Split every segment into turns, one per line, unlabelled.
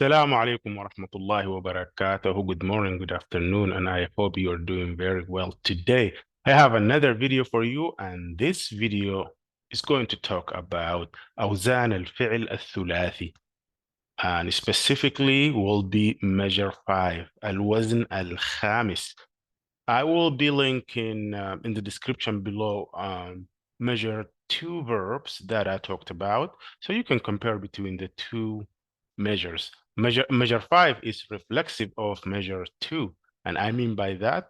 Assalamu alaikum wa rahmatullahi wa barakatuh. Good morning, good afternoon, and I hope you are doing very well today. I have another video for you, and this video is going to talk about أوزان الفعل الثلاثي, and specifically will be measure 5, الوزن الخامس. I will be linking in the description below measure 2 verbs that I talked about, so you can compare between the two measures. Measure 5 is reflexive of measure 2, and I mean by that,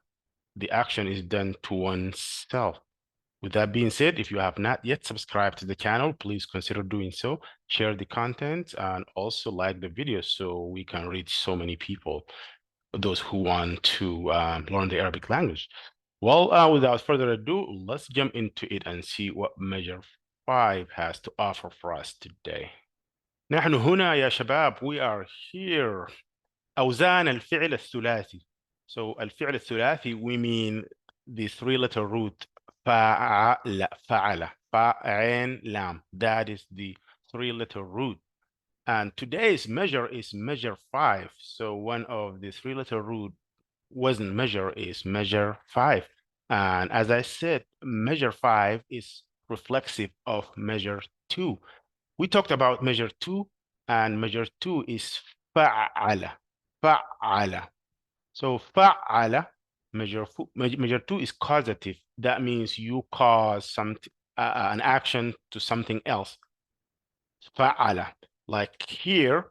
the action is done to oneself. With that being said, if you have not yet subscribed to the channel, please consider doing so. Share the content and also like the video so we can reach so many people, those who want to learn the Arabic language. Well, without further ado, let's jump into it and see what measure 5 has to offer for us today. نحن هنا يا شباب. We are here. أوزان الفعل الثلاثي. So الفعل الثلاثي, we mean the three-letter root فعل فعل فعين لام. That is the three-letter root. And today's measure is measure 5. So one of the three-letter root wasn't measure is measure 5. And as I said, measure 5 is reflexive of measure 2. We talked about measure 2, and measure 2 is فعل. فعل. So فعل, measure 2 is causative. That means you cause something, an action to something else. فعل. Like here,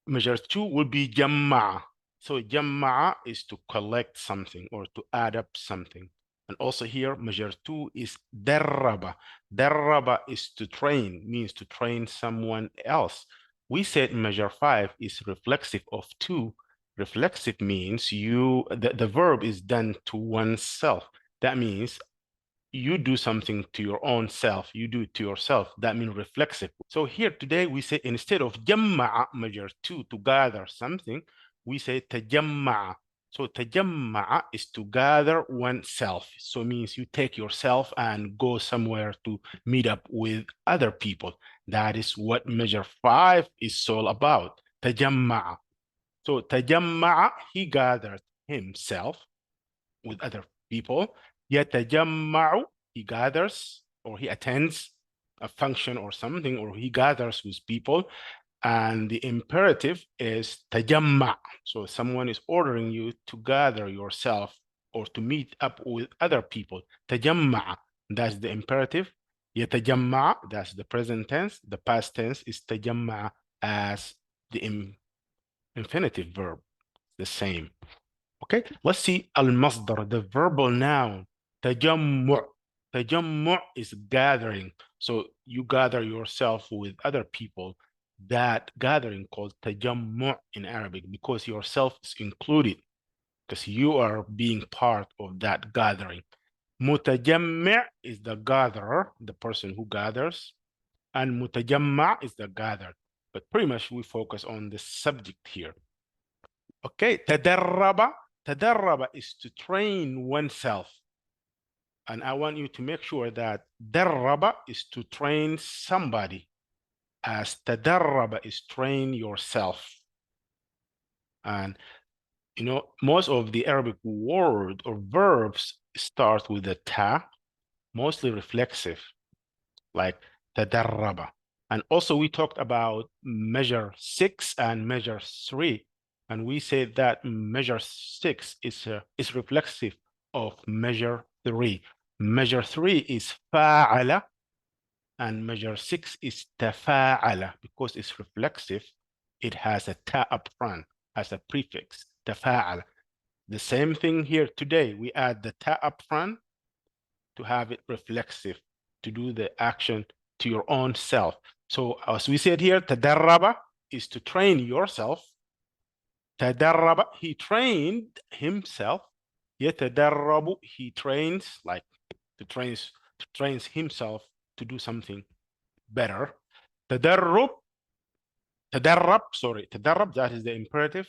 measure 2 will be جمع. So جمع is to collect something or to add up something. And also here, measure 2 is درب. درب is to train, means to train someone else. We said measure 5 is reflexive of 2. Reflexive means the verb is done to oneself. That means you do something to your own self, you do it to yourself. That means reflexive. So here today we say, instead of جمع, measure 2, to gather something, we say تجمع. So تجمع is to gather oneself. So it means you take yourself and go somewhere to meet up with other people. That is what measure 5 is all about. تجمع. So تجمع, he gathered himself with other people. يتجمع, he gathers or he attends a function or something, or he gathers with people. And the imperative is تجمع. So someone is ordering you to gather yourself or to meet up with other people. تجمع, that's the imperative. يتجمع, that's the present tense. The past tense is تجمع as the infinitive verb, the same. Okay, let's see المصدر, the verbal noun. تجمع. تجمع is gathering. So you gather yourself with other people. That gathering called تجمع in Arabic, because yourself is included, because you are being part of that gathering. متجمع is the gatherer, the person who gathers, and متجمع is the gathered. But pretty much we focus on the subject here. Okay, تدرب. تدرب is to train oneself. And I want you to make sure that درب is to train somebody, as تدرب is train yourself. And you know, most of the Arabic word or verbs start with a ta, mostly reflexive, like تدرب. And also we talked about measure 6 and measure 3. And we said that measure 6 is reflexive of measure 3. Measure 3 is فاعل, and measure 6 is تفاعل. Because it's reflexive, it has a ta up front as a prefix, تفاعل. The same thing here today. We add the ta up front to have it reflexive, to do the action to your own self. So as we said here, تدرب is to train yourself. تدرب, he trained himself. يتدرب, he trains, like trains himself to do something better. تدرب, تدرب, that is the imperative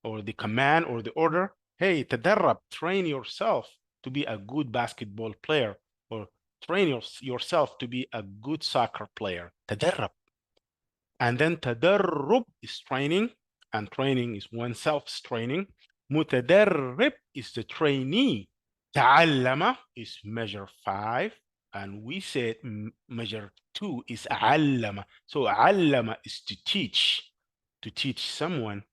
or the command or the order. Hey, تدرب, train yourself to be a good basketball player, or train yourself to be a good soccer player. تدرب. And then تدرب is training, and training is oneself's training. متدرب is the trainee. تعلم is measure 5, and we said measure 2 is علم. So علم is to teach someone.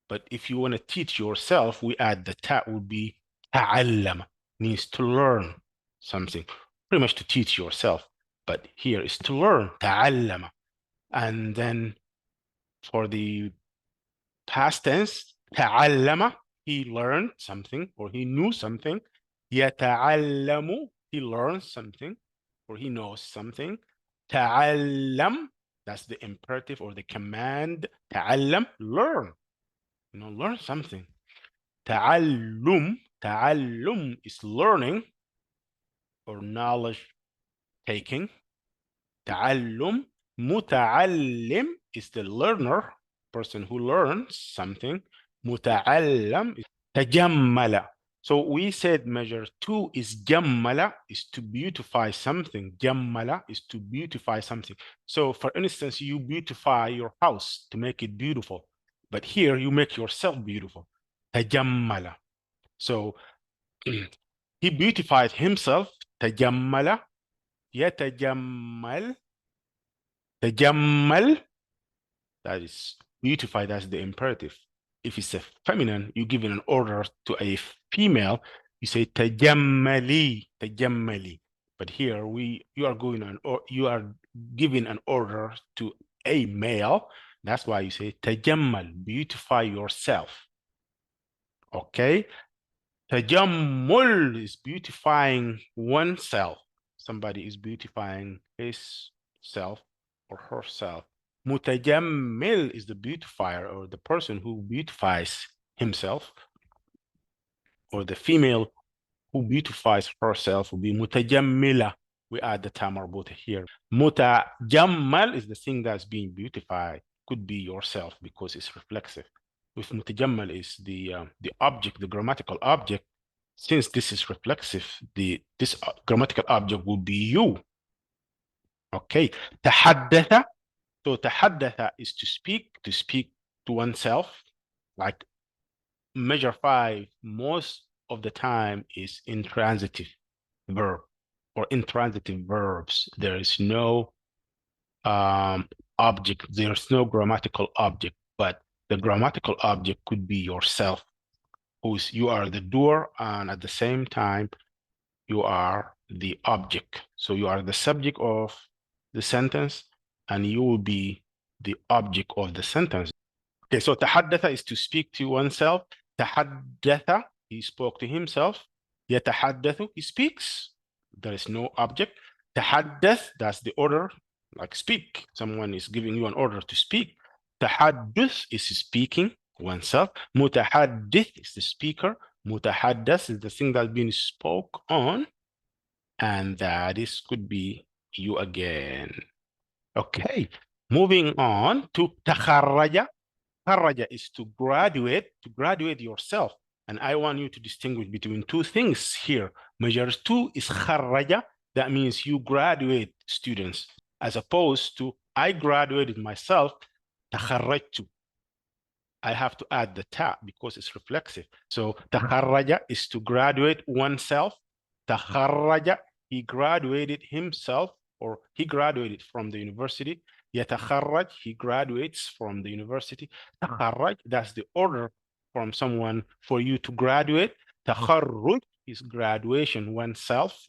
But if you want to teach yourself, we add the ta would be تعلم, means to learn something, pretty much to teach yourself. But here is to learn, تعلم. And then for the past tense, تعلم, he learned something or he knew something. يتعلم, he learns something or he knows something. تعلم, that's the imperative or the command. تعلم, learn, learn something. تعلم is learning or knowledge taking. تعلم. متعلم is the learner, person who learns something. متعلم is تجمل. So we said measure 2 is جمل, is to beautify something. جمل is to beautify something. So for instance, you beautify your house to make it beautiful. But here you make yourself beautiful. تجمل. So he beautified himself. تجمل. يتجمل. تجمل, that is beautify, that's the imperative. If it's a feminine, you give an order to a female, you say تجملي, تجملي. But here you are going on, or you are giving an order to a male. That's why you say تجمل, beautify yourself. Okay. Tajammul is beautifying oneself. Somebody is beautifying his self or herself. Mutajammil is the beautifier or the person who beautifies himself, or the female who beautifies herself will be mutajammila. We add the ta marbuta here. Mutajammal is the thing that's being beautified. Could be yourself because it's reflexive. With mutajammal is the object, the grammatical object. Since this is reflexive, this grammatical object will be you. Okay. تحدث. So تحدث is to speak to oneself. Like measure 5, most of the time is intransitive verb or intransitive verbs. There is no object, there's no grammatical object, but the grammatical object could be yourself, you are the doer, and at the same time you are the object. So you are the subject of the sentence and you will be the object of the sentence. Okay, so تحدث is to speak to oneself. تحدث, he spoke to himself. يتحدث, he speaks. There is no object. تحدث, that's the order, like speak. Someone is giving you an order to speak. تحدث is speaking oneself. متحدث is the speaker. متحدث is the thing that's being spoke on. And that could be you again. Okay, moving on to تخرج. Kharaja is to graduate yourself. And I want you to distinguish between two things here. Measure 2 is kharaja. That means you graduate students, as opposed to I graduated myself, takharrajtu. I have to add the ta because it's reflexive. So takharraja is to graduate oneself. Takharraja, he graduated himself, or he graduated from the university. Yatakharraj, he graduates from the university. Takharraj, that's the order from someone for you to graduate. Takharruj is graduation oneself.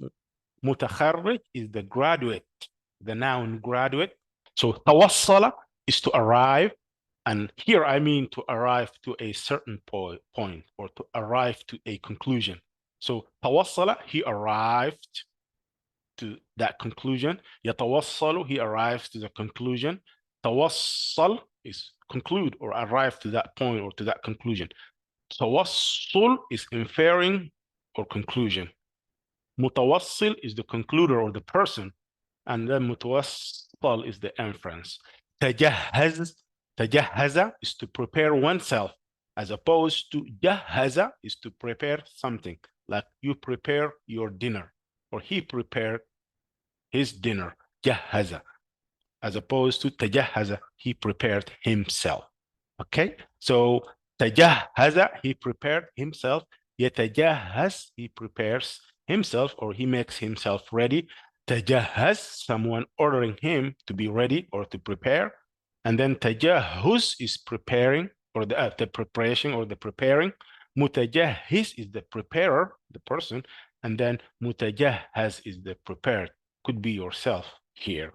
Mutakharrij is the graduate, the noun graduate. So tawassala is to arrive. And here I mean to arrive to a certain point or to arrive to a conclusion. So tawassala, he arrived to that conclusion. Yatawassalu, he arrives to the conclusion. Tawassal is conclude or arrive to that point or to that conclusion. Tawassul is inferring or conclusion. Mutawassil is the concluder or the person. And then mutawassal is the inference. Tajahhaz, tajahaza is to prepare oneself, as opposed to jahaza is to prepare something, like you prepare your dinner, or he prepared his dinner, jahaza. as opposed to تجهز, he prepared himself. Okay, so تجهز, he prepared himself. يتجهز, he prepares himself or he makes himself ready. تجهز, someone ordering him to be ready or to prepare. And then تجهز is preparing, or the preparation or the preparing. متجهز is the preparer, the person. And then متجهز is the prepared. Could be yourself here.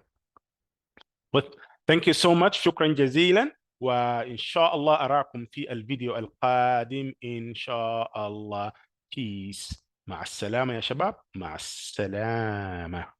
But thank you so much. شكرا جزيلا. وإن شاء الله أراكم في الفيديو القادم إن شاء الله. Peace. مع السلامة يا شباب. مع السلامة.